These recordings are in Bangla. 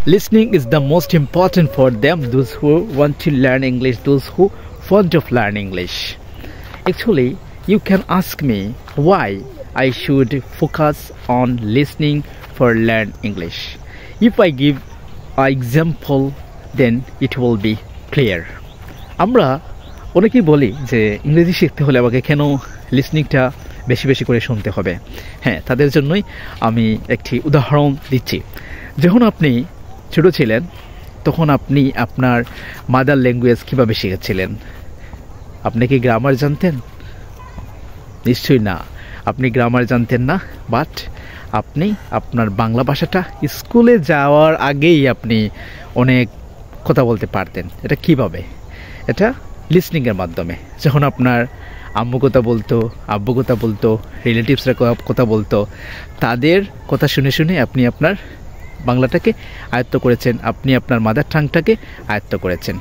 Listening is the most important for them, those who want to learn English, those who want to learn English. Actually, you can ask me why I should focus on listening for learn English. If I give an example, then it will be clear. আমরা অনেকেই বলি যে ইংরেজি শিখতে হলে আমাকে কেন লিসনিংটা বেশি বেশি করে শুনতে হবে। হ্যাঁ, তাদের জন্যই আমি একটি উদাহরণ দিচ্ছি। যখন আপনি ছোট ছিলেন তখন আপনি আপনার মাদার ল্যাঙ্গুয়েজ কীভাবে শিখেছিলেন? আপনি কি গ্রামার জানতেন? নিশ্চয়ই না, আপনি গ্রামার জানতেন না। বাট আপনি আপনার বাংলা ভাষাটা স্কুলে যাওয়ার আগেই আপনি অনেক কথা বলতে পারতেন। এটা কিভাবে? এটা লিসনিংয়ের মাধ্যমে। যখন আপনার আম্মু কথা বলতো, আব্বু কথা বলতো, রিলেটিভসরা কথা বলতো, তাদের কথা শুনে শুনে আপনি আপনার বাংলাটাকে আয়ত্ত করেছেন, আপনি আপনার মাদার টাংটাকে আয়ত্ত করেছেন।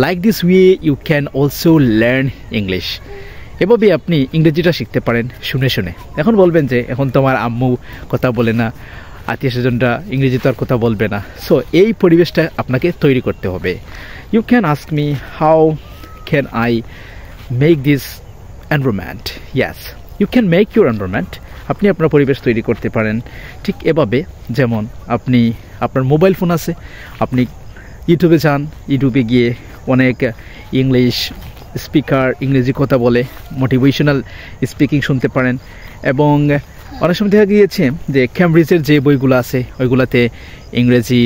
Like this way you can also learn English. এভাবে আপনি ইংরেজিটা শিখতে পারেন শুনে শুনে। এখন বলবেন যে এখন তো আমার আম্মু কথা বলে না, আত্মীয় স্বজনরা ইংরেজি তো আর কথা বলবে না। সো এই পরিবেশটা আপনাকে তৈরি করতে হবে। You can ask me how can I make this environment. Yes, you can make your environment. আপনি আপনার পরিবেশ তৈরি করতে পারেন ঠিক এভাবে, যেমন আপনি আপনার মোবাইল ফোন আছে, আপনি ইউটিউবে যান, ইউটিউবে গিয়ে অনেক ইংলিশ স্পিকার ইংরেজি কথা বলে মোটিভেশনাল স্পিকিং শুনতে পারেন। এবং অনেক সময় দেখা গিয়েছে যে ক্যামব্রিজের যে বইগুলো আছে ওইগুলোতে ইংরেজি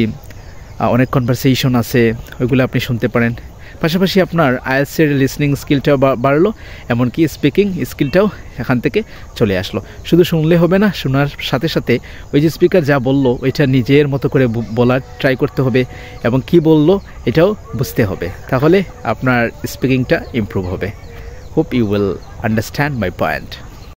অনেক কনভারসেশন আছে, ওইগুলো আপনি শুনতে পারেন। পাশাপাশি আপনার আইএলটিএস লিসনিং স্কিলটাও বাড়লো, এমনকি স্পিকিং স্কিলটাও এখান থেকে চলে আসলো। শুধু শুনলে হবে না, শোনার সাথে সাথে ওই যে স্পিকার যা বললো ওইটা নিজের মতো করে বলার ট্রাই করতে হবে এবং কি বললো এটাও বুঝতে হবে, তাহলে আপনার স্পিকিংটা ইমপ্রুভ হবে। Hope you will understand my point.